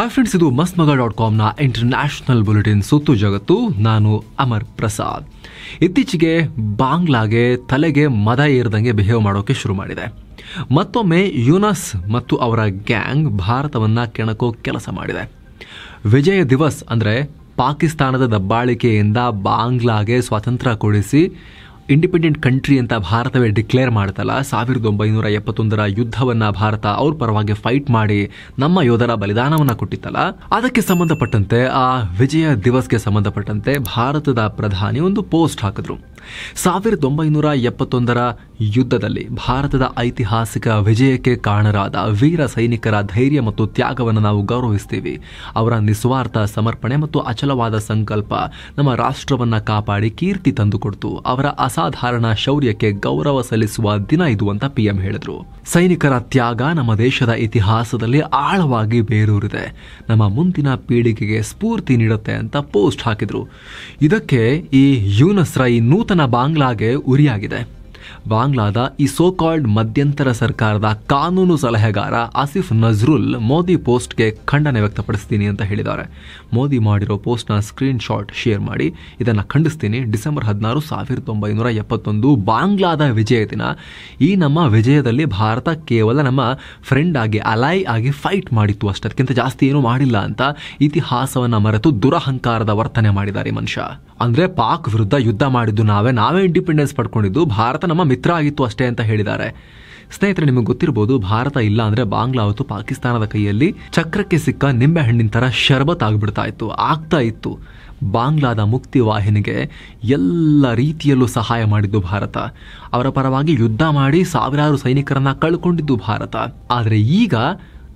Hi friends, ಇದು mastmaga.com international bulletin ಸುತ್ತು ಜಗತ್ತು. ನಾನು ಅಮರ್ ಪ್ರಸಾದ್. ಇತ್ತೀಚೆಗೆ ಬಾಂಗ್ಲಾಗೆ ತಲೆಗೆ ಮದ ಏರ್ದಂಗೆ ಬಿಹೇವ್ ಮಾಡೋಕೆ ಶುರು ಮಾಡಿದೆ. ಮತ್ತೊಮ್ಮೆ ಯೂನಸ್ ಮತ್ತು ಅವರ ಗ್ಯಾಂಗ್ ಭಾರತವನ್ನ ಕೆಣಕೋ ಕೆಲಸ ಮಾಡಿದೆ. ವಿಜಯ ದಿವಸ್ ಅಂದರೆ ಪಾಕಿಸ್ತಾನದ ದಬ್ಬಾಳಿಕೆಯಿಂದ ಬಾಂಗ್ಲಾಗೆ ಸ್ವಾತಂತ್ರ್ಯ ಕೊಡಿಸಿ ಇಂಡಿಪೆಂಡೆಂಟ್ ಕಂಟ್ರಿ ಅಂತ ಭಾರತವೇ ಡಿಕ್ಲೇರ್ ಮಾಡ್ತಲ್ಲ. 1971 ಯುದ್ಧವನ್ನ ಭಾರತ ಅವ್ರ ಪರವಾಗಿ ಫೈಟ್ ಮಾಡಿ ನಮ್ಮ ಯೋಧರ ಬಲಿದಾನವನ್ನ ಕೊಟ್ಟಿತ್ತಲ್ಲ, ಅದಕ್ಕೆ ಸಂಬಂಧಪಟ್ಟಂತೆ ಆ ವಿಜಯ ದಿವಸ್ಗೆ ಸಂಬಂಧಪಟ್ಟಂತೆ ಭಾರತದ ಪ್ರಧಾನಿ ಒಂದು ಪೋಸ್ಟ್ ಹಾಕಿದ್ರು. 1971 ಯುದ್ಧದಲ್ಲಿ ಭಾರತದ ಐತಿಹಾಸಿಕ ವಿಜಯಕ್ಕೆ ಕಾರಣರಾದ ವೀರ ಸೈನಿಕರ ಧೈರ್ಯ ಮತ್ತು ತ್ಯಾಗವನ್ನು ನಾವು ಗೌರವಿಸ್ತೀವಿ. ಅವರ ನಿಸ್ವಾರ್ಥ ಸಮರ್ಪಣೆ ಮತ್ತು ಅಚಲವಾದ ಸಂಕಲ್ಪ ನಮ್ಮ ರಾಷ್ಟ್ರವನ್ನ ಕಾಪಾಡಿ ಕೀರ್ತಿ ತಂದುಕೊಡ್ತು. ಅವರ ಅಸಾಧಾರಣ ಶೌರ್ಯಕ್ಕೆ ಗೌರವ ಸಲ್ಲಿಸುವ ದಿನ ಇದು ಅಂತ PM ಹೇಳಿದ್ರು. ಸೈನಿಕರ ತ್ಯಾಗ ನಮ್ಮ ದೇಶದ ಇತಿಹಾಸದಲ್ಲಿ ಆಳವಾಗಿ ಬೇರೂರಿದೆ, ನಮ್ಮ ಮುಂದಿನ ಪೀಳಿಗೆಗೆ ಸ್ಫೂರ್ತಿ ನೀಡುತ್ತೆ ಅಂತ ಪೋಸ್ಟ್ ಹಾಕಿದ್ರು. ಇದಕ್ಕೆ ಈ ಯೂನಸ್ರ ಈ ನೂತನ ಬಾಂಗ್ಲಾಗೆ ಉರಿಯಾಗಿದೆ. ಬಾಂಗ್ಲಾದ ಈ ಸೋಕಾಲ್ಡ್ ಮಧ್ಯಂತರ ಸರ್ಕಾರದ ಕಾನೂನು ಸಲಹೆಗಾರ ಆಸಿಫ್ ನಜ್ರುಲ್ ಮೋದಿ ಪೋಸ್ಟ್ಗೆ ಖಂಡನೆ ವ್ಯಕ್ತಪಡಿಸ್ತೀನಿ ಅಂತ ಹೇಳಿದ್ದಾರೆ. ಮೋದಿ ಮಾಡಿರೋ ಪೋಸ್ಟ್ನ ಸ್ಕ್ರೀನ್ ಶಾಟ್ ಶೇರ್ ಮಾಡಿ ಇದನ್ನು ಖಂಡಿಸ್ತೀನಿ. ಡಿಸೆಂಬರ್ 16, 1971 ಬಾಂಗ್ಲಾದ ವಿಜಯ ದಿನ. ಈ ನಮ್ಮ ವಿಜಯದಲ್ಲಿ ಭಾರತ ಕೇವಲ ನಮ್ಮ ಫ್ರೆಂಡ್ ಆಗಿ, ಅಲೈ ಆಗಿ ಫೈಟ್ ಮಾಡಿತ್ತು ಅಷ್ಟೇ, ಅದಕ್ಕಿಂತ ಜಾಸ್ತಿ ಏನೂ ಮಾಡಿಲ್ಲ ಅಂತ ಇತಿಹಾಸವನ್ನ ಮರೆತು ದುರಹಂಕಾರದ ವರ್ತನೆ ಮಾಡಿದ್ದಾರೆ ಮನುಷ್ಯ. ಅಂದ್ರೆ ಪಾಕ್ ವಿರುದ್ಧ ಯುದ್ಧ ಮಾಡಿದ್ದು ನಾವೇ ಇಂಡಿಪೆಂಡೆನ್ಸ್ ಪಡ್ಕೊಂಡಿದ್ದು, ಭಾರತ ನಮ್ಮ ಮಿತ್ರ ಆಗಿತ್ತು ಅಷ್ಟೇ ಅಂತ ಹೇಳಿದ್ದಾರೆ. ಸ್ನೇಹಿತರೆ, ನಿಮಗೆ ಗೊತ್ತಿರಬಹುದು, ಭಾರತ ಇಲ್ಲ ಅಂದ್ರೆ ಬಾಂಗ್ಲಾ ಅವತ್ತು ಪಾಕಿಸ್ತಾನದ ಕೈಯಲ್ಲಿ ಚಕ್ರಕ್ಕೆ ಸಿಕ್ಕ ನಿಂಬೆ ಹಣ್ಣಿನ ತರ ಶರ್ಬತ್ ಆಗ್ತಾ ಇತ್ತು. ಬಾಂಗ್ಲಾದ ಮುಕ್ತಿ ವಾಹಿನಿಗೆ ಎಲ್ಲ ರೀತಿಯಲ್ಲೂ ಸಹಾಯ ಮಾಡಿದ್ದು ಭಾರತ. ಅವರ ಪರವಾಗಿ ಯುದ್ಧ ಮಾಡಿ ಸಾವಿರಾರು ಸೈನಿಕರನ್ನ ಕಳ್ಕೊಂಡಿದ್ದು ಭಾರತ. ಆದ್ರೆ ಈಗ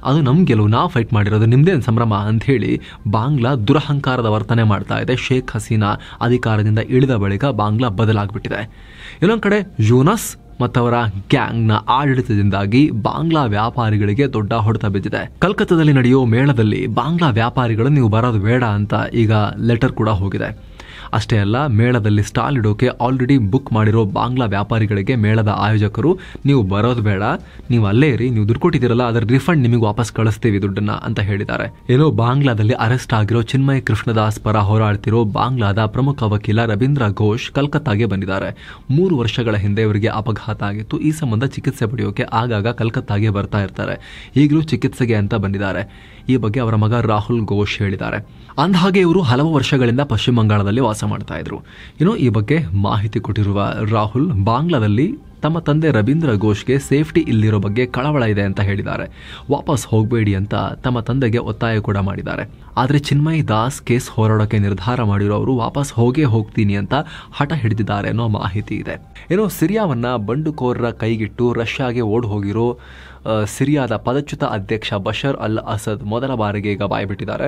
ಅದು ನಮ್ ಗೆಲುವು, ನಾವು ಫೈಟ್ ಮಾಡಿರೋದು, ನಿಮ್ದೇನು ಸಂಭ್ರಮ ಅಂತ ಹೇಳಿ ಬಾಂಗ್ಲಾ ದುರಹಂಕಾರದ ವರ್ತನೆ ಮಾಡ್ತಾ ಇದೆ. ಶೇಖ್ ಹಸೀನಾ ಅಧಿಕಾರದಿಂದ ಇಳಿದ ಬಳಿಕ ಬಾಂಗ್ಲಾ ಬದಲಾಗ್ಬಿಟ್ಟಿದೆ. ಇನ್ನೊಂದು ಕಡೆ ಯೂನಸ್ ಮತ್ತವರ ಗ್ಯಾಂಗ್ನ ಆಡಳಿತದಿಂದಾಗಿ ಬಾಂಗ್ಲಾ ವ್ಯಾಪಾರಿಗಳಿಗೆ ದೊಡ್ಡ ಹೊಡೆತ ಬಿದ್ದಿದೆ. ಕಲ್ಕತ್ತಾದಲ್ಲಿ ನಡೆಯೋ ಮೇಳದಲ್ಲಿ ಬಾಂಗ್ಲಾ ವ್ಯಾಪಾರಿಗಳು ನೀವು ಬರೋದು ಬೇಡ ಅಂತ ಈಗ ಲೆಟರ್ ಕೂಡ ಹೋಗಿದೆ. ಅಷ್ಟೇ ಅಲ್ಲ, ಮೇಳದಲ್ಲಿ ಸ್ಟಾಲ್ ಇಡೋಕೆ ಆಲ್ರೆಡಿ ಬುಕ್ ಮಾಡಿರೋ ಬಾಂಗ್ಲಾ ವ್ಯಾಪಾರಿಗಳಿಗೆ ಮೇಳದ ಆಯೋಜಕರು ನೀವು ಬರೋದು ಬೇಡ, ನೀವು ಅಲ್ಲೇ ಇರಿ, ನೀವು ದುಡ್ಡು ಕೊಟ್ಟಿದ್ದೀರಲ್ಲ ಅದರ ರಿಫಂಡ್ ನಿಮಗೆ ವಾಪಸ್ ಕಳಿಸ್ತೀವಿ ದುಡ್ಡನ್ನ ಅಂತ ಹೇಳಿದ್ದಾರೆ. ಏನೋ ಬಾಂಗ್ಲಾದಲ್ಲಿ ಅರೆಸ್ಟ್ ಆಗಿರೋ ಚಿನ್ಮಯ್ ಕೃಷ್ಣದಾಸ್ ಪರ ಹೋರಾಡ್ತಿರೋ ಬಾಂಗ್ಲಾದ ಪ್ರಮುಖ ವಕೀಲ ರವೀಂದ್ರ ಘೋಷ್ ಕಲ್ಕತ್ತಾಗೆ ಬಂದಿದ್ದಾರೆ. 3 ವರ್ಷಗಳ ಹಿಂದೆ ಇವರಿಗೆ ಅಪಘಾತ ಆಗಿತ್ತು. ಈ ಸಂಬಂಧ ಚಿಕಿತ್ಸೆ ಪಡೆಯೋಕೆ ಆಗಾಗ ಕಲ್ಕತ್ತಾಗೆ ಬರ್ತಾ ಇರ್ತಾರೆ. ಈಗಲೂ ಚಿಕಿತ್ಸೆಗೆ ಅಂತ ಬಂದಿದ್ದಾರೆ. ಈ ಬಗ್ಗೆ ಅವರ ಮಗ ರಾಹುಲ್ ಘೋಷ್ ಹೇಳಿದ್ದಾರೆ. ಅಂದಹಾಗೆ ಇವರು ಹಲವು ವರ್ಷಗಳಿಂದ ಪಶ್ಚಿಮ ಬಂಗಾಳದಲ್ಲಿ ವಾಸ ಮಾಡ್ತಾ ಇದ್ರು. ಈ ಬಗ್ಗೆ ಮಾಹಿತಿ ಕೊಟ್ಟಿರುವ ರಾಹುಲ್, ಬಾಂಗ್ಲಾದಲ್ಲಿ ತಮ್ಮ ತಂದೆ ರವೀಂದ್ರ ಘೋಷ್ಗೆ ಸೇಫ್ಟಿ ಇಲ್ಲಿರೋ ಬಗ್ಗೆ ಕಳವಳ ಇದೆ ಅಂತ ಹೇಳಿದ್ದಾರೆ. ವಾಪಸ್ ಹೋಗಬೇಡಿ ಅಂತ ತಮ್ಮ ತಂದೆಗೆ ಒತ್ತಾಯ ಕೂಡ ಮಾಡಿದ್ದಾರೆ. ಆದರೆ ಚಿನ್ಮಯ್ ದಾಸ್ ಕೇಸ್ ಹೋರಾಡೋಕೆ ನಿರ್ಧಾರ ಮಾಡಿರೋರು ವಾಪಸ್ ಹೋಗ್ತೀನಿ ಅಂತ ಹಠ ಹಿಡಿದಿದ್ದಾರೆ ಅನ್ನೋ ಮಾಹಿತಿ ಇದೆ. ಸಿರಿಯಾವನ್ನ ಬಂಡುಕೋರರ ಕೈಗಿಟ್ಟು ರಷ್ಯಾಗೆ ಓಡ್ ಹೋಗಿರೋ ಸಿರಿಯಾದ ಪದಚ್ಯುತ ಅಧ್ಯಕ್ಷ ಬಶರ್ ಅಲ್ ಅಸದ್ ಮೊದಲ ಬಾರಿಗೆ ಈಗ ಬಾಯ್ಬಿಟ್ಟಿದ್ದಾರೆ.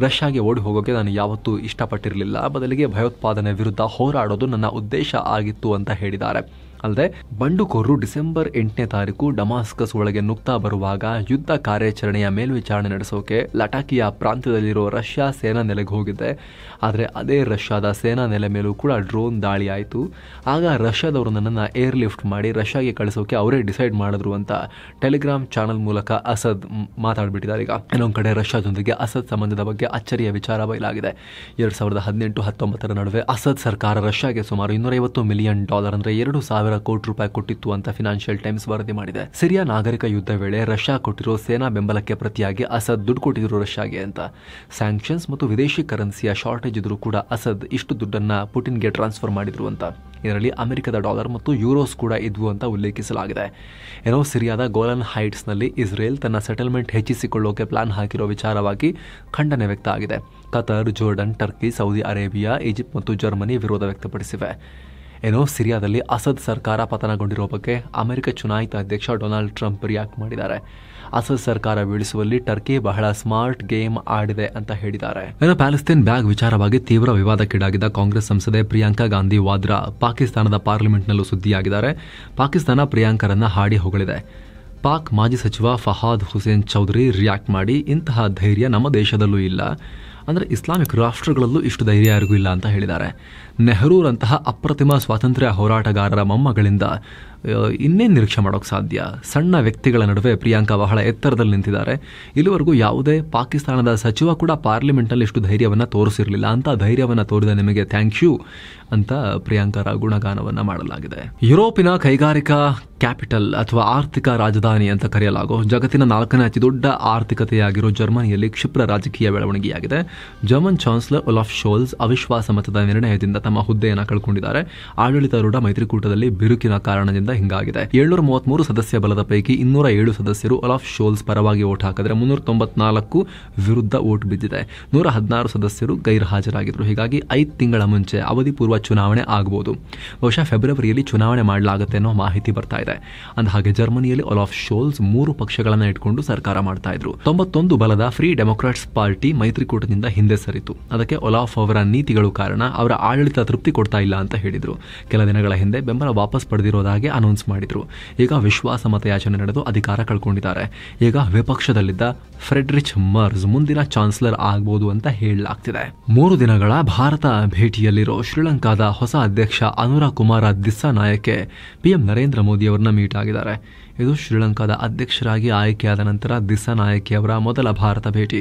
ರಷ್ಯಾಗೆ ಓಡಿ ಹೋಗೋಕೆ ನಾನು ಯಾವತ್ತೂ ಇಷ್ಟಪಟ್ಟಿರಲಿಲ್ಲ, ಬದಲಿಗೆ ಭಯೋತ್ಪಾದನೆ ವಿರುದ್ಧ ಹೋರಾಡೋದು ನನ್ನ ಉದ್ದೇಶ ಆಗಿತ್ತು ಅಂತ ಹೇಳಿದ್ದಾರೆ. ಅಲ್ಲದೆ ಬಂಡುಕೋರರು ಡಿಸೆಂಬರ್ 8ನೇ ತಾರೀಕು ಡಮಾಸ್ಕಸ್ ಒಳಗೆ ನುಗ್ತಾ ಬರುವಾಗ ಯುದ್ಧ ಕಾರ್ಯಾಚರಣೆಯ ಮೇಲ್ವಿಚಾರಣೆ ನಡೆಸೋಕೆ ಲಟಾಕಿಯಾ ಪ್ರಾಂತ್ಯದಲ್ಲಿರೋ ರಷ್ಯಾ ಸೇನಾ ನೆಲೆಗೆ ಹೋಗಿದ್ದೆ. ಆದರೆ ಅದೇ ರಷ್ಯಾದ ಸೇನಾ ನೆಲೆ ಮೇಲೂ ಕೂಡ ಡ್ರೋನ್ ದಾಳಿ ಆಯಿತು. ಆಗ ರಷ್ಯಾದವರು ನನ್ನನ್ನು ಏರ್ ಲಿಫ್ಟ್ ಮಾಡಿ ರಷ್ಯಾಗೆ ಕಳಿಸೋಕೆ ಅವರೇ ಡಿಸೈಡ್ ಮಾಡಿದ್ರು ಅಂತ ಟೆಲಿಗ್ರಾಮ್ ಚಾನಲ್ ಮೂಲಕ ಅಸದ್ ಮಾತಾಡ್ಬಿಟ್ಟಿದ್ದಾರೆ. ಈಗ ಇನ್ನೊಂದು ಕಡೆ ರಷ್ಯಾದೊಂದಿಗೆ ಅಸದ್ ಸಂಬಂಧದ ಬಗ್ಗೆ ಅಚ್ಚರಿಯ ವಿಚಾರ ಬಯಲಾಗಿದೆ. 2018-19 ನಡುವೆ ಅಸದ್ ಸರ್ಕಾರ ರಷ್ಯಾಗೆ ಸುಮಾರು $250 ಮಿಲಿಯನ್ ಅಂದ್ರೆ $2,000 ಕೋಟಿ ರೂಪಾಯಿ ಕೊಟ್ಟಿತ್ತು ಅಂತ ಫಿನಾನ್ಷಿಯಲ್ ಟೈಮ್ಸ್ ವರದಿ ಮಾಡಿದೆ. ಸಿರಿಯಾ ನಾಗರಿಕ ಯುದ್ಧ ವೇಳೆ ರಷ್ಯಾ ಕೊಟ್ಟಿರೋ ಸೇನಾ ಬೆಂಬಲಕ್ಕೆ ಪ್ರತಿಯಾಗಿ ಅಸದ್ ದುಡ್ಡು ಕೊಟ್ಟಿದ್ರು ರಷ್ಯಾಗೆ ಅಂತ. ಸ್ಯಾಂಕ್ಷನ್ಸ್ ಮತ್ತು ವಿದೇಶಿ ಕರೆನ್ಸಿಯ ಶಾರ್ಟೇಜ್ ಇದ್ರೂ ಕೂಡ ಅಸದ್ ಇಷ್ಟು ದುಡ್ಡನ್ನ ಪುಟಿನ್ಗೆ ಟ್ರಾನ್ಸ್ಫರ್ ಮಾಡಿದ್ರು ಅಂತ. ಇದರಲ್ಲಿ ಅಮೆರಿಕದ ಡಾಲರ್ ಮತ್ತು ಯೂರೋಸ್ ಕೂಡ ಇದ್ವು ಅಂತ ಉಲ್ಲೇಖಿಸಲಾಗಿದೆ. ಸಿರಿಯಾದ ಗೋಲನ್ ಹೈಟ್ಸ್ ನಲ್ಲಿ ಇಸ್ರೇಲ್ ತನ್ನ ಸೆಟಲ್ಮೆಂಟ್ ಹೆಚ್ಚಿಸಿಕೊಳ್ಳೋಕೆ ಪ್ಲಾನ್ ಹಾಕಿರೋ ವಿಚಾರವಾಗಿ ಖಂಡನೆ ವ್ಯಕ್ತ ಆಗಿದೆ. Qatar, Jordan, Turkey, Saudi Arabia, Egypt ಮತ್ತು ಜರ್ಮನಿ ವಿರೋಧ ವ್ಯಕ್ತಪಡಿಸಿವೆ. ಸಿರಿಯಾದಲ್ಲಿ ಅಸದ್ ಸರ್ಕಾರ ಪತನಗೊಂಡಿರೋ ಬಗ್ಗೆ ಅಮೆರಿಕ ಚುನಾಯಿತ ಅಧ್ಯಕ್ಷ ಡೊನಾಲ್ಡ್ ಟ್ರಂಪ್ ರಿಯಾಕ್ಟ್ ಮಾಡಿದ್ದಾರೆ. ಅಸದ್ ಸರ್ಕಾರ ಬೀಳಿಸುವಲ್ಲಿ ಟರ್ಕಿ ಬಹಳ ಸ್ಮಾರ್ಟ್ ಗೇಮ್ ಆಡಿದೆ ಅಂತ ಹೇಳಿದ್ದಾರೆ. ಪ್ಯಾಲೆಸ್ತೈನ್ ಬ್ಯಾಗ್ ವಿಚಾರವಾಗಿ ತೀವ್ರ ವಿವಾದಕ್ಕೀಡಾಗಿದ್ದ ಕಾಂಗ್ರೆಸ್ ಸಂಸದೆ ಪ್ರಿಯಾಂಕಾ ಗಾಂಧಿ ವಾದ್ರಾ ಪಾಕಿಸ್ತಾನದ ಪಾರ್ಲಿಮೆಂಟ್ನಲ್ಲೂ ಸುದ್ದಿಯಾಗಿದ್ದಾರೆ. ಪಾಕಿಸ್ತಾನ ಪ್ರಿಯಾಂಕರನ್ನ ಹಾಡಿ ಹೊಗಳಿದೆ. ಪಾಕ್ ಮಾಜಿ ಸಚಿವ ಫಹಾದ್ ಹುಸೇನ್ ಚೌಧರಿ ರಿಯಾಕ್ಟ್ ಮಾಡಿ, ಇಂತಹ ಧೈರ್ಯ ನಮ್ಮ ದೇಶದಲ್ಲೂ ಇಲ್ಲ, ಅಂದರೆ ಇಸ್ಲಾಮಿಕ್ ರಾಷ್ಟ್ರಗಳಲ್ಲೂ ಇಷ್ಟು ಧೈರ್ಯ ಯಾರಿಗೂ ಇಲ್ಲ ಅಂತ ಹೇಳಿದ್ದಾರೆ. ನೆಹರೂರಂತಹ ಅಪ್ರತಿಮ ಸ್ವಾತಂತ್ರ್ಯ ಹೋರಾಟಗಾರರ ಮೊಮ್ಮಗಳಿಂದ ಇನ್ನೇನು ನಿರೀಕ್ಷೆ ಮಾಡೋಕ್ಕೆ ಸಾಧ್ಯ? ಸಣ್ಣ ವ್ಯಕ್ತಿಗಳ ನಡುವೆ ಪ್ರಿಯಾಂಕಾ ಬಹಳ ಎತ್ತರದಲ್ಲಿ ನಿಂತಿದ್ದಾರೆ. ಇಲ್ಲಿವರೆಗೂ ಯಾವುದೇ ಪಾಕಿಸ್ತಾನದ ಸಚಿವ ಕೂಡ ಪಾರ್ಲಿಮೆಂಟ್ನಲ್ಲಿ ಇಷ್ಟು ಧೈರ್ಯವನ್ನು ತೋರಿಸಿರಲಿಲ್ಲ. ಅಂತ ಧೈರ್ಯವನ್ನು ತೋರಿದ ನಿಮಗೆ ಥ್ಯಾಂಕ್ ಯು ಅಂತ ಪ್ರಿಯಾಂಕರ ಗುಣಗಾನವನ್ನು ಮಾಡಲಾಗಿದೆ. ಯುರೋಪಿನ ಕೈಗಾರಿಕಾ ಕ್ಯಾಪಿಟಲ್ ಅಥವಾ ಆರ್ಥಿಕ ರಾಜಧಾನಿ ಅಂತ ಕರೆಯಲಾಗೋ ಜಗತ್ತಿನ 4ನೇ ಅತಿ ದೊಡ್ಡ ಆರ್ಥಿಕತೆಯಾಗಿರೋ ಜರ್ಮನಿಯಲ್ಲಿ ಕ್ಷಿಪ್ರ ರಾಜಕೀಯ ಬೆಳವಣಿಗೆಯಾಗಿದೆ. ಜರ್ಮನ್ ಚಾನ್ಸಲರ್ ಒಲಾಫ್ ಶೋಲ್ಸ್ ಅವಿಶ್ವಾಸ ಮತದ ನಿರ್ಣಯದಿಂದ ತಮ್ಮ ಹುದ್ದೆಯನ್ನು ಕಳ್ಕೊಂಡಿದ್ದಾರೆ. ಆಡಳಿತಾರೂಢ ಮೈತ್ರಿಕೂಟದಲ್ಲಿ ಬಿರುಕಿನ ಕಾರಣದಿಂದ ಹಿಂಗಾಗಿದೆ. 733 ಸದಸ್ಯ ಬಲದ ಪೈಕಿ 207 ಸದಸ್ಯರು ಒಲಾಫ್ ಶೋಲ್ಸ್ ಪರವಾಗಿ ವೋಟ್ ಹಾಕಿದ್ರೆ 394 ವಿರುದ್ಧ ವೋಟ್ ಬಿದ್ದಿದೆ. 116 ಸದಸ್ಯರು ಗೈರುಹಾಜರಾಗಿದ್ರು. ಹೀಗಾಗಿ 5 ತಿಂಗಳ ಮುಂಚೆ ಅವಧಿ ಪೂರ್ವ ಚುನಾವಣೆ ಆಗಬಹುದು. ಬಹುಶಃ ಫೆಬ್ರವರಿಯಲ್ಲಿ ಚುನಾವಣೆ ಮಾಡಲಾಗುತ್ತೆ ಅನ್ನೋ ಮಾಹಿತಿ ಬರ್ತಾ ಇದೆ. ಅಂದಹಾಗೆ ಜರ್ಮನಿಯಲ್ಲಿ ಒಲಾಫ್ ಶೋಲ್ಸ್ 3 ಪಕ್ಷಗಳನ್ನು ಇಟ್ಕೊಂಡು ಸರ್ಕಾರ ಮಾಡ್ತಾ ಇದ್ರು. 91 ಬಲದ ಫ್ರೀ ಡೆಮೊಕ್ರಾಟ್ಸ್ ಪಾರ್ಟಿ ಮೈತ್ರಿಕೂಟದಿಂದ ಹಿಂದೆ ಸರಿತು. ಅದಕ್ಕೆ ಒಲಾಫ್ ಅವರ ನೀತಿಗಳು ಕಾರಣ. ಅವರ ಆಡಳಿತ ತೃಪ್ತಿ ಕೊಡ್ತಾ ಇಲ್ಲ ಅಂತ ಹೇಳಿದ್ರು. ಕೆಲ ದಿನಗಳ ಹಿಂದೆ ಬೆಂಬಲ ವಾಪಸ್ ಪಡೆದಿರೋದಾಗಿ ಅನೌನ್ಸ್ ಮಾಡಿದ್ರು. ಈಗ ವಿಶ್ವಾಸ ಮತಯಾಚನೆ ನಡೆದು ಅಧಿಕಾರ ಕಳ್ಕೊಂಡಿದ್ದಾರೆ. ಈಗ ವಿಪಕ್ಷದಲ್ಲಿದ್ದ ಫ್ರೆಡ್ರಿಚ್ ಮರ್ಜ್ ಮುಂದಿನ ಚಾನ್ಸಲರ್ ಆಗಬಹುದು ಅಂತ ಹೇಳಲಾಗ್ತಿದೆ. 3 ದಿನಗಳ ಭಾರತ ಭೇಟಿಯಲ್ಲಿರೋ ಶ್ರೀಲಂಕಾದ ಹೊಸ ಅಧ್ಯಕ್ಷ ಅನುರಾ ಕುಮಾರ ದಿಸ್ಸಾನಾಯಕೆ ಪಿಎಂ ನರೇಂದ್ರ ಮೋದಿ ಅವರನ್ನ ಮೀಟ್ ಆಗಿದ್ದಾರೆ. ಇದು ಶ್ರೀಲಂಕಾದ ಅಧ್ಯಕ್ಷರಾಗಿ ಆಯ್ಕೆಯಾದ ನಂತರ ದಿಸ್ಸಾನಾಯಕೆ ಅವರ ಮೊದಲ ಭಾರತ ಭೇಟಿ.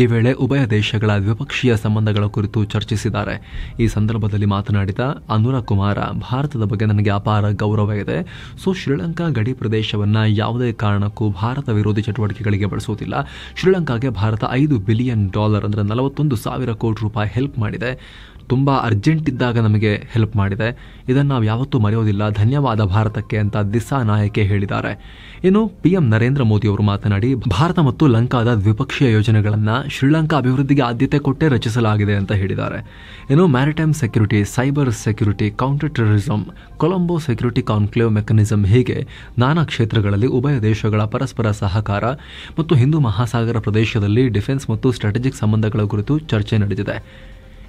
ಈ ವೇಳೆ ಉಭಯ ದೇಶಗಳ ದ್ವಿಪಕ್ಷೀಯ ಸಂಬಂಧಗಳ ಕುರಿತು ಚರ್ಚಿಸಿದ್ದಾರೆ. ಈ ಸಂದರ್ಭದಲ್ಲಿ ಮಾತನಾಡಿದ ಅನುರಾ ಕುಮಾರ, ಭಾರತದ ಬಗ್ಗೆ ನನಗೆ ಅಪಾರ ಗೌರವ ಇದೆ. ಸೊ ಶ್ರೀಲಂಕಾ ಗಡಿ ಪ್ರದೇಶವನ್ನ ಯಾವುದೇ ಕಾರಣಕ್ಕೂ ಭಾರತ ವಿರೋಧಿ ಚಟುವಟಿಕೆಗಳಿಗೆ ಬಳಸುವುದಿಲ್ಲ. ಶ್ರೀಲಂಕಾಗೆ ಭಾರತ $5 ಬಿಲಿಯನ್ ಅಂದ್ರೆ 41,000 ಕೋಟಿ ರೂಪಾಯಿ ಹೆಲ್ಪ್ ಮಾಡಿದೆ. ತುಂಬ ಅರ್ಜೆಂಟ್ ಇದ್ದಾಗ ನಮಗೆ ಹೆಲ್ಪ್ ಮಾಡಿದೆ. ಇದನ್ನು ನಾವು ಯಾವತ್ತೂ ಮರೆಯೋದಿಲ್ಲ. ಧನ್ಯವಾದ ಭಾರತಕ್ಕೆ ಅಂತ ದಿಸ್ಸಾನಾಯಕೆ ಹೇಳಿದ್ದಾರೆ. ಇನ್ನು ಪಿಎಂ ನರೇಂದ್ರ ಮೋದಿ ಅವರು ಮಾತನಾಡಿ, ಭಾರತ ಮತ್ತು ಲಂಕಾದ ದ್ವಿಪಕ್ಷೀಯ ಯೋಜನೆಗಳನ್ನು ಶ್ರೀಲಂಕಾ ಅಭಿವೃದ್ಧಿಗೆ ಆದ್ಯತೆ ಕೊಟ್ಟೇ ರಚಿಸಲಾಗಿದೆ ಅಂತ ಹೇಳಿದ್ದಾರೆ. ಇನ್ನು maritime security, cyber security, counter terrorism, Colombo security conclave mechanism ಹೀಗೆ ನಾನಾ ಕ್ಷೇತ್ರಗಳಲ್ಲಿ ಉಭಯ ದೇಶಗಳ ಪರಸ್ಪರ ಸಹಕಾರ ಮತ್ತು ಹಿಂದೂ ಮಹಾಸಾಗರ ಪ್ರದೇಶದಲ್ಲಿ ಡಿಫೆನ್ಸ್ ಮತ್ತು ಸ್ಟ್ರಾಟಜಿಕ್ ಸಂಬಂಧಗಳ ಕುರಿತು ಚರ್ಚೆ ನಡೆದಿದೆ.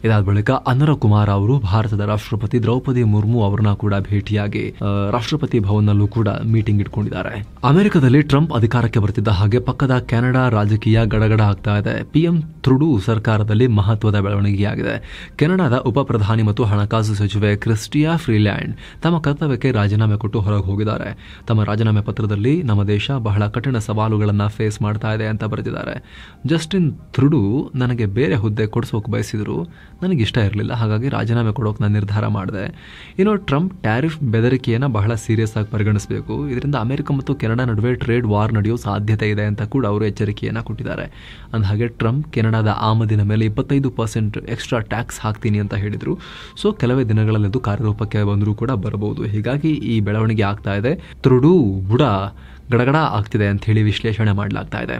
ಇದಾದ ಬಳಿಕ ಅನುರಾ ಕುಮಾರ್ ಅವರು ಭಾರತದ ರಾಷ್ಟ್ರಪತಿ ದ್ರೌಪದಿ ಮುರ್ಮು ಅವರನ್ನ ಕೂಡ ಭೇಟಿಯಾಗಿ ರಾಷ್ಟ್ರಪತಿ ಭವನ್ನಲ್ಲೂ ಕೂಡ ಮೀಟಿಂಗ್ ಇಟ್ಕೊಂಡಿದ್ದಾರೆ. ಅಮೆರಿಕದಲ್ಲಿ ಟ್ರಂಪ್ ಅಧಿಕಾರಕ್ಕೆ ಬರ್ತಿದ್ದ ಹಾಗೆ ಪಕ್ಕದ ಕೆನಡಾ ರಾಜಕೀಯ ಗಡಗಡ ಆಗ್ತಾ ಇದೆ. ಪಿಎಂ ಟ್ರುಡೂ ಸರ್ಕಾರದಲ್ಲಿ ಮಹತ್ವದ ಬೆಳವಣಿಗೆಯಾಗಿದೆ. ಕೆನಡಾದ ಉಪ ಪ್ರಧಾನಿ ಮತ್ತು ಹಣಕಾಸು ಸಚಿವೆ ಕ್ರಿಸ್ಟಿಯಾ ಫ್ರೀಲ್ಯಾಂಡ್ ತಮ್ಮ ಕರ್ತವ್ಯಕ್ಕೆ ರಾಜೀನಾಮೆ ಕೊಟ್ಟು ಹೊರಗೆ ಹೋಗಿದ್ದಾರೆ. ತಮ್ಮ ರಾಜೀನಾಮೆ ಪತ್ರದಲ್ಲಿ ನಮ್ಮ ದೇಶ ಬಹಳ ಕಠಿಣ ಸವಾಲುಗಳನ್ನು ಫೇಸ್ ಮಾಡ್ತಾ ಇದೆ ಅಂತ ಬರೆದಿದ್ದಾರೆ. ಜಸ್ಟಿನ್ ಟ್ರುಡೂ ನನಗೆ ಬೇರೆ ಹುದ್ದೆ ಕೊಡಿಸೋಕೆ ಬಯಸಿದ್ರು, ನನಗಿಷ್ಟ ಇರಲಿಲ್ಲ. ಹಾಗಾಗಿ ರಾಜೀನಾಮೆ ಕೊಡೋಕೆ ನಾನು ನಿರ್ಧಾರ ಮಾಡಿದೆ. ಇನ್ನು ಟ್ರಂಪ್ ಟ್ಯಾರಿಫ್ ಬೆದರಿಕೆಯನ್ನು ಬಹಳ ಸೀರಿಯಸ್ ಆಗಿ ಪರಿಗಣಿಸಬೇಕು. ಇದರಿಂದ ಅಮೆರಿಕ ಮತ್ತು ಕೆನಡಾ ನಡುವೆ ಟ್ರೇಡ್ ವಾರ್ ನಡೆಯೋ ಸಾಧ್ಯತೆ ಇದೆ ಅಂತ ಕೂಡ ಅವರು ಎಚ್ಚರಿಕೆಯನ್ನು ಕೊಟ್ಟಿದ್ದಾರೆ. ಅಂದಹಾಗೆ ಟ್ರಂಪ್ ಕೆನಡಾದ ಆಮದಿನ ಮೇಲೆ 25% ಎಕ್ಸ್ಟ್ರಾ ಟ್ಯಾಕ್ಸ್ ಹಾಕ್ತೀನಿ ಅಂತ ಹೇಳಿದರು. ಸೊ ಕೆಲವೇ ದಿನಗಳಲ್ಲಿ ಅದು ಕಾರ್ಯರೂಪಕ್ಕೆ ಬಂದರೂ ಕೂಡ ಬರಬಹುದು. ಹೀಗಾಗಿ ಈ ಬೆಳವಣಿಗೆ ಆಗ್ತಾ ಇದೆ. ಟ್ರುಡೂ ಬುಡ ಗಡಗಡ ಆಗ್ತಿದೆ ಅಂತ ಹೇಳಿ ವಿಶ್ಲೇಷಣೆ ಮಾಡಲಾಗ್ತಾ ಇದೆ.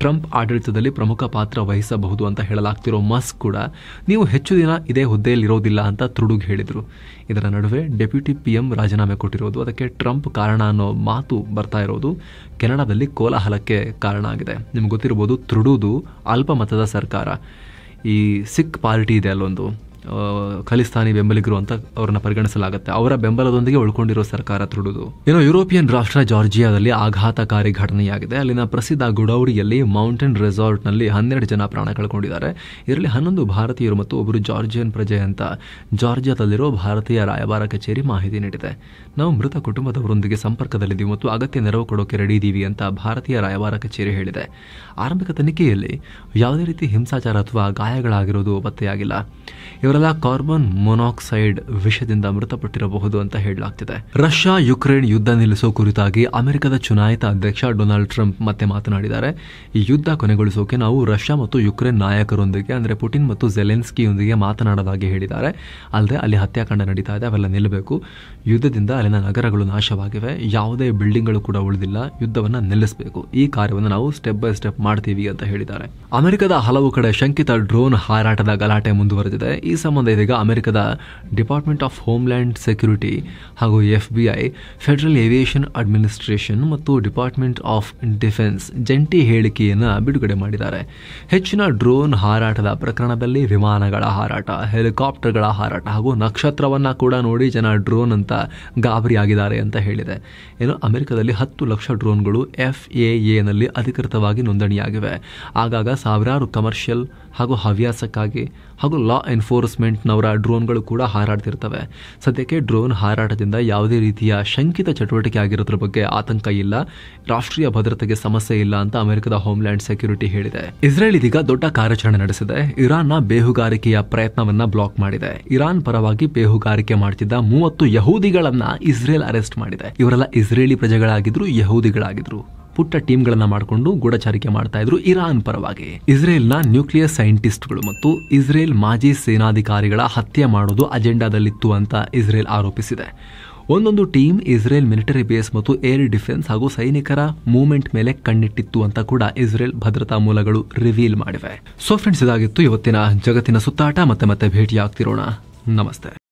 ಟ್ರಂಪ್ ಆಡಳಿತದಲ್ಲಿ ಪ್ರಮುಖ ಪಾತ್ರ ವಹಿಸಬಹುದು ಅಂತ ಹೇಳಲಾಗ್ತಿರೋ ಮಸ್ಕ್ ಕೂಡ ನೀವು ಹೆಚ್ಚು ದಿನ ಇದೇ ಹುದ್ದೆಯಲ್ಲಿರೋದಿಲ್ಲ ಅಂತ ಟ್ರುಡೂಗೆ ಹೇಳಿದರು. ಇದರ ನಡುವೆ ಡೆಪ್ಯೂಟಿ ಪಿಎಂ ರಾಜೀನಾಮೆ ಕೊಟ್ಟಿರೋದು, ಅದಕ್ಕೆ ಟ್ರಂಪ್ ಕಾರಣ ಅನ್ನೋ ಮಾತು ಬರ್ತಾ ಇರೋದು ಕೆನಡಾದಲ್ಲಿ ಕೋಲಾಹಲಕ್ಕೆ ಕಾರಣ ಆಗಿದೆ. ನಿಮ್ಗೆ ಗೊತ್ತಿರ್ಬೋದು, ಟ್ರುಡೂದು ಅಲ್ಪಮತದ ಸರ್ಕಾರ. ಈ ಸಿಖ್ ಪಾರ್ಟಿ ಇದೆ ಅಲ್ಲೊಂದು, ಖಲಿಸ್ತಾನಿ ಬೆಂಬಲಿಗರು ಅಂತ ಅವರನ್ನ ಪರಿಗಣಿಸಲಾಗುತ್ತೆ. ಅವರ ಬೆಂಬಲದೊಂದಿಗೆ ಉಳ್ಕೊಂಡಿರೋ ಸರ್ಕಾರ ಟ್ರುಡೂದು. ಇನ್ನು ಯುರೋಪಿಯನ್ ರಾಷ್ಟ್ರ ಜಾರ್ಜಿಯಾದಲ್ಲಿ ಆಘಾತಕಾರಿ ಘಟನೆಯಾಗಿದೆ. ಅಲ್ಲಿನ ಪ್ರಸಿದ್ಧ ಗುಡೌರಿಯಲ್ಲಿ ಮೌಂಟೇನ್ ರೆಸಾರ್ಟ್ನಲ್ಲಿ 12 ಜನ ಪ್ರಾಣ ಕಳ್ಕೊಂಡಿದ್ದಾರೆ. ಇದರಲ್ಲಿ 11 ಭಾರತೀಯರು ಮತ್ತು ಒಬ್ಬರು ಜಾರ್ಜಿಯನ್ ಪ್ರಜೆ ಅಂತ ಜಾರ್ಜಿಯಾದಲ್ಲಿರೋ ಭಾರತೀಯ ರಾಯಭಾರ ಕಚೇರಿ ಮಾಹಿತಿ ನೀಡಿದೆ. ನಾವು ಮೃತ ಕುಟುಂಬದವರೊಂದಿಗೆ ಸಂಪರ್ಕದಲ್ಲಿದ್ದೀವಿ ಮತ್ತು ಅಗತ್ಯ ನೆರವು ಕೊಡೋಕೆ ರೆಡಿ ಇದ್ದೀವಿ ಅಂತ ಭಾರತೀಯ ರಾಯಭಾರ ಕಚೇರಿ ಹೇಳಿದೆ. ಆರಂಭಿಕ ತನಿಖೆಯಲ್ಲಿ ಯಾವುದೇ ರೀತಿ ಹಿಂಸಾಚಾರ ಅಥವಾ ಗಾಯಗಳಾಗಿರೋದು ಪತ್ತೆಯಾಗಿಲ್ಲ. ಇವರೆಲ್ಲ ಕಾರ್ಬನ್ ಮೊನಾಕ್ಸೈಡ್ ವಿಷದಿಂದ ಮೃತಪಟ್ಟಿರಬಹುದು ಅಂತ ಹೇಳಲಾಗ್ತಿದೆ. ರಷ್ಯಾ ಯುಕ್ರೇನ್ ಯುದ್ಧ ನಿಲ್ಲಿಸೋ ಕುರಿತಾಗಿ ಅಮೆರಿಕದ ಚುನಾಯಿತ ಅಧ್ಯಕ್ಷ ಡೊನಾಲ್ಡ್ ಟ್ರಂಪ್ ಮತ್ತೆ ಮಾತನಾಡಿದ್ದಾರೆ. ಈ ಯುದ್ಧ ಕೊನೆಗೊಳಿಸೋಕೆ ನಾವು ರಷ್ಯಾ ಮತ್ತು ಯುಕ್ರೇನ್ ನಾಯಕರೊಂದಿಗೆ ಅಂದರೆ ಪುಟಿನ್ ಮತ್ತು ಜೆಲೆನ್ಸ್ಕಿಯೊಂದಿಗೆ ಮಾತನಾಡೋದಾಗಿ ಹೇಳಿದ್ದಾರೆ. ಅಲ್ಲದೆ ಅಲ್ಲಿ ಹತ್ಯಾಕಾಂಡ ನಡೀತಾ ಇದೆ, ಅವೆಲ್ಲ ನಿಲ್ಲಬೇಕು. ಯುದ್ಧದಿಂದ ಅಲ್ಲಿನ ನಗರಗಳು ನಾಶವಾಗಿವೆ, ಯಾವುದೇ ಬಿಲ್ಡಿಂಗ್ಗಳು ಕೂಡ ಉಳಿದಿಲ್ಲ. ಯುದ್ಧವನ್ನು ನಿಲ್ಲಿಸಬೇಕು. ಈ ಕಾರ್ಯವನ್ನು ನಾವು ಸ್ಟೆಪ್ ಬೈ ಸ್ಟೆಪ್ ಮಾಡ್ತೀವಿ ಅಂತ ಹೇಳಿದ್ದಾರೆ. ಅಮೆರಿಕದ ಹಲವು ಕಡೆ ಶಂಕಿತ ಡ್ರೋನ್ ಹಾರಾಟದ ಗಲಾಟೆ ಮುಂದುವರೆದಿದೆ. ಈ ಸಂಬಂಧ ಇದೀಗ ಅಮೆರಿಕದ ಡಿಪಾರ್ಟ್ಮೆಂಟ್ ಆಫ್ ಹೋಮ್ಲ್ಯಾಂಡ್ ಸೆಕ್ಯೂರಿಟಿ ಹಾಗೂ FBI, ಫೆಡರಲ್ ಏವಿಯೇಷನ್ ಅಡ್ಮಿನಿಸ್ಟ್ರೇಷನ್ ಮತ್ತು ಡಿಪಾರ್ಟ್ಮೆಂಟ್ ಆಫ್ ಡಿಫೆನ್ಸ್ ಜಂಟಿ ಹೇಳಿಕೆಯನ್ನು ಬಿಡುಗಡೆ ಮಾಡಿದ್ದಾರೆ. ಹೆಚ್ಚಿನ ಡ್ರೋನ್ ಹಾರಾಟದ ಪ್ರಕರಣದಲ್ಲಿ ವಿಮಾನಗಳ ಹಾರಾಟ, ಹೆಲಿಕಾಪ್ಟರ್ಗಳ ಹಾರಾಟ ಹಾಗೂ ನಕ್ಷತ್ರವನ್ನ ಕೂಡ ನೋಡಿ ಜನ ಡ್ರೋನ್ ಅಂತ ಗಾಬರಿಯಾಗಿದ್ದಾರೆ ಅಂತ ಹೇಳಿದೆ. ಇನ್ನು ಅಮೆರಿಕದಲ್ಲಿ 10 ಲಕ್ಷ ಡ್ರೋನ್ಗಳು FAAನಲ್ಲಿ ಅಧಿಕೃತವಾಗಿ ನೋಂದಣಿಯಾಗಿವೆ. ಆಗಾಗ ಸಾವಿರಾರು ಕಮರ್ಷಿಯಲ್ ಹಾಗೂ ಹವ್ಯಾಸಕ್ಕಾಗಿ ಹಾಗೂ ಲಾ ಎನ್ಫೋರ್ಸ್ಮೆಂಟ್ ಎನ್ಫೋರ್ಸ್ಮೆಂಟ್ನವರ ಡ್ರೋನ್ಗಳು ಕೂಡ ಹಾರಾಡ್ತಿರ್ತವೆ. ಸದ್ಯಕ್ಕೆ ಡ್ರೋನ್ ಹಾರಾಟದಿಂದ ಯಾವುದೇ ರೀತಿಯ ಶಂಕಿತ ಚಟುವಟಿಕೆ ಆಗಿರೋದ್ರ ಬಗ್ಗೆ ಆತಂಕ ಇಲ್ಲ, ರಾಷ್ಟ್ರೀಯ ಭದ್ರತೆಗೆ ಸಮಸ್ಯೆ ಇಲ್ಲ ಅಂತ ಅಮೆರಿಕದ ಹೋಮ್ಲ್ಯಾಂಡ್ ಸೆಕ್ಯೂರಿಟಿ ಹೇಳಿದೆ. ಇಸ್ರೇಲ್ ಇದೀಗ ದೊಡ್ಡ ಕಾರ್ಯಾಚರಣೆ ನಡೆಸಿದೆ. ಇರಾನ್ನ ಬೇಹುಗಾರಿಕೆಯ ಪ್ರಯತ್ನವನ್ನ ಬ್ಲಾಕ್ ಮಾಡಿದೆ. ಇರಾನ್ ಪರವಾಗಿ ಬೇಹುಗಾರಿಕೆ ಮಾಡುತ್ತಿದ್ದ 30 ಯಹೂದಿಗಳನ್ನ ಇಸ್ರೇಲ್ ಅರೆಸ್ಟ್ ಮಾಡಿದೆ. ಇವರೆಲ್ಲ ಇಸ್ರೇಲಿ ಪ್ರಜೆಗಳಾಗಿದ್ರು, ಯಹೂದಿಗಳಾಗಿದ್ರು. ಪುಟ್ಟ ಟೀಮ್ಗಳನ್ನ ಮಾಡಿಕೊಂಡು ಗೂಢಚಾರಿಕೆ ಮಾಡ್ತಾ ಇದ್ರು ಇರಾನ್ ಪರವಾಗಿ. ಇಸ್ರೇಲ್ನ ನ್ಯೂಕ್ಲಿಯರ್ ಸೈಂಟಿಸ್ಟ್ಗಳು ಮತ್ತು ಇಸ್ರೇಲ್ ಮಾಜಿ ಸೇನಾಧಿಕಾರಿಗಳ ಹತ್ಯೆ ಮಾಡೋದು ಅಜೆಂಡಾದಲ್ಲಿತ್ತು ಅಂತ ಇಸ್ರೇಲ್ ಆರೋಪಿಸಿದೆ. ಒಂದೊಂದು ಟೀಮ್ ಇಸ್ರೇಲ್ ಮಿಲಿಟರಿ ಬೇಸ್ ಮತ್ತು ಏರ್ ಡಿಫೆನ್ಸ್ ಹಾಗೂ ಸೈನಿಕರ ಮೂವ್ಮೆಂಟ್ ಮೇಲೆ ಕಣ್ಣಿಟ್ಟಿತ್ತು ಅಂತ ಕೂಡ ಇಸ್ರೇಲ್ ಭದ್ರತಾ ಮೂಲಗಳು ರಿವೀಲ್ ಮಾಡಿವೆ. ಸೊ ಫ್ರೆಂಡ್ಸ್, ಇದಾಗಿತ್ತು ಇವತ್ತಿನ ಜಗತ್ತಿನ ಸುತ್ತಾಟ. ಮತ್ತೆ ಭೇಟಿಯಾಗ್ತಿರೋಣ. ನಮಸ್ತೆ.